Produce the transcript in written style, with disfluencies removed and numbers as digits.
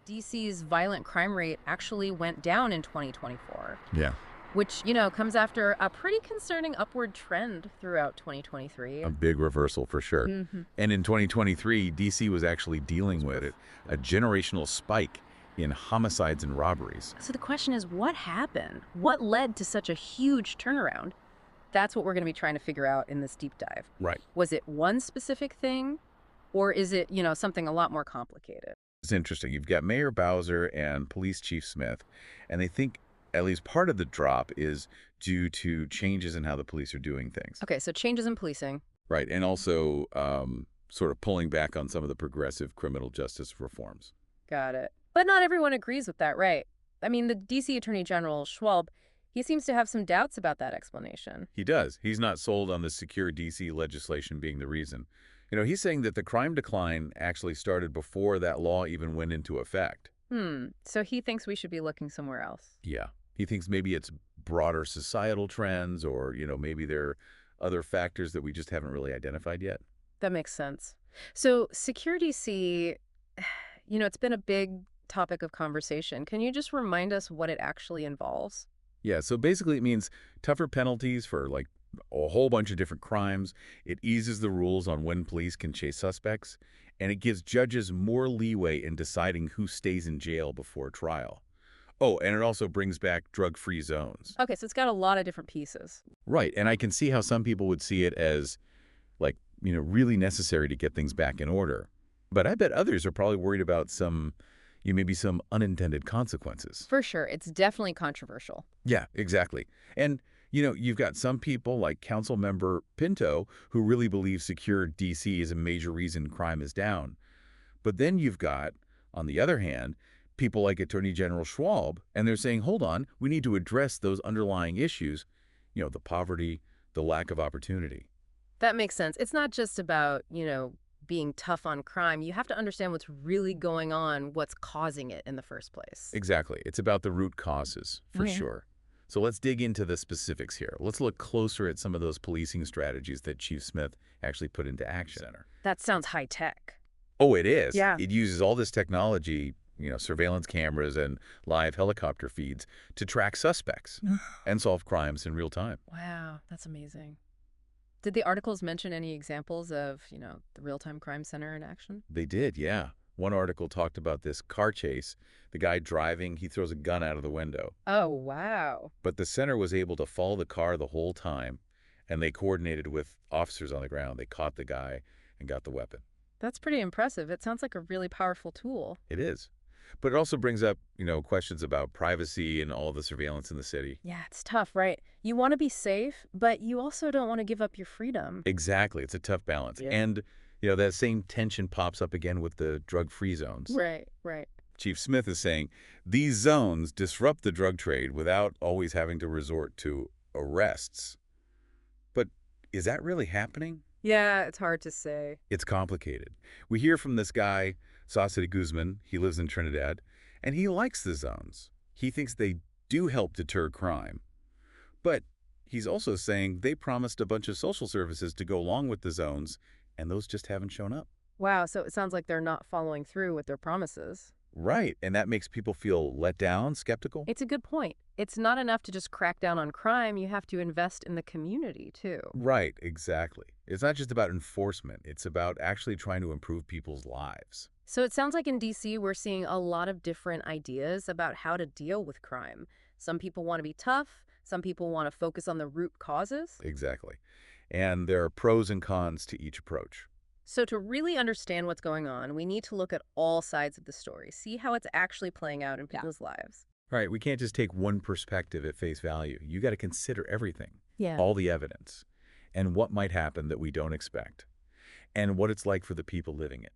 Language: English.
DC's violent crime rate actually went down in 2024, Yeah, which, comes after a pretty concerning upward trend throughout 2023. a big reversal for sure. Hmm. And in 2023, D.C. was actually dealing with it, a generational spike in homicides and robberies. So the question is, what happened? What led to such a huge turnaround? That's what we're going to be trying to figure out in this deep dive. Right. Was it one specific thing, or is it, something a lot more complicated? It's interesting. You've got Mayor Bowser and Police Chief Smith, and they think at least part of the drop is due to changes in how the police are doing things. Okay, so changes in policing. Right, and also sort of pulling back on some of the progressive criminal justice reforms. Got it. But not everyone agrees with that, right? I mean, the DC Attorney General, Schwab, he seems to have some doubts about that explanation. He does. He's not sold on the Secure D.C. legislation being the reason. He's saying that the crime decline actually started before that law even went into effect. So he thinks we should be looking somewhere else. Yeah. He thinks maybe it's broader societal trends or, maybe there are other factors that we just haven't really identified yet. That makes sense. So Secure D.C., it's been a big topic of conversation. Can you just remind us what it actually involves? Yeah, so basically it means tougher penalties for like a whole bunch of different crimes. It eases the rules on when police can chase suspects, and it gives judges more leeway in deciding who stays in jail before trial. Oh, and it also brings back drug-free zones. Okay, so it's got a lot of different pieces. Right, and I can see how some people would see it as like, really necessary to get things back in order. But I bet others are probably worried about maybe some unintended consequences. For sure, it's definitely controversial. Yeah, exactly. And, you've got some people like Council Member Pinto who really believe Secure D.C. is a major reason crime is down. But then you've got, on the other hand, people like Attorney General Schwab, and they're saying, hold on, we need to address those underlying issues, the poverty, the lack of opportunity. That makes sense. It's not just about, being tough on crime. You have to understand what's really going on, what's causing it in the first place. Exactly. It's about the root causes, for sure. So let's dig into the specifics here. Let's look closer at some of those policing strategies that Chief Smith actually put into action. That sounds high tech. Oh, it is. Yeah. It uses all this technology, surveillance cameras and live helicopter feeds to track suspects and solve crimes in real time. Wow, that's amazing. Did the articles mention any examples of, the real-time crime center in action? They did, yeah. One article talked about this car chase. The guy driving, he throws a gun out of the window. Oh, wow. But the center was able to follow the car the whole time, and they coordinated with officers on the ground. They caught the guy and got the weapon. That's pretty impressive. It sounds like a really powerful tool. It is. But it also brings up, questions about privacy and all the surveillance in the city. Yeah, it's tough, right? You want to be safe, but you also don't want to give up your freedom. Exactly. It's a tough balance. Yeah. And, that same tension pops up again with the drug-free zones. Right, right. Chief Smith is saying these zones disrupt the drug trade without always having to resort to arrests. But is that really happening? Yeah, it's hard to say. It's complicated. We hear from this guy, Saucity Guzman. He lives in Trinidad, and he likes the zones. He thinks they do help deter crime. But he's also saying they promised a bunch of social services to go along with the zones, and those just haven't shown up. Wow, so it sounds like they're not following through with their promises. Right, and that makes people feel let down, skeptical. It's a good point. It's not enough to just crack down on crime. You have to invest in the community, too. Right, exactly. It's not just about enforcement. It's about actually trying to improve people's lives. So it sounds like in DC, we're seeing a lot of different ideas about how to deal with crime. Some people want to be tough. Some people want to focus on the root causes. Exactly. And there are pros and cons to each approach. So to really understand what's going on, we need to look at all sides of the story, see how it's actually playing out in people's lives. Right, we can't just take one perspective at face value. You got to consider everything, Yeah. all the evidence, and what might happen that we don't expect, and what it's like for the people living it.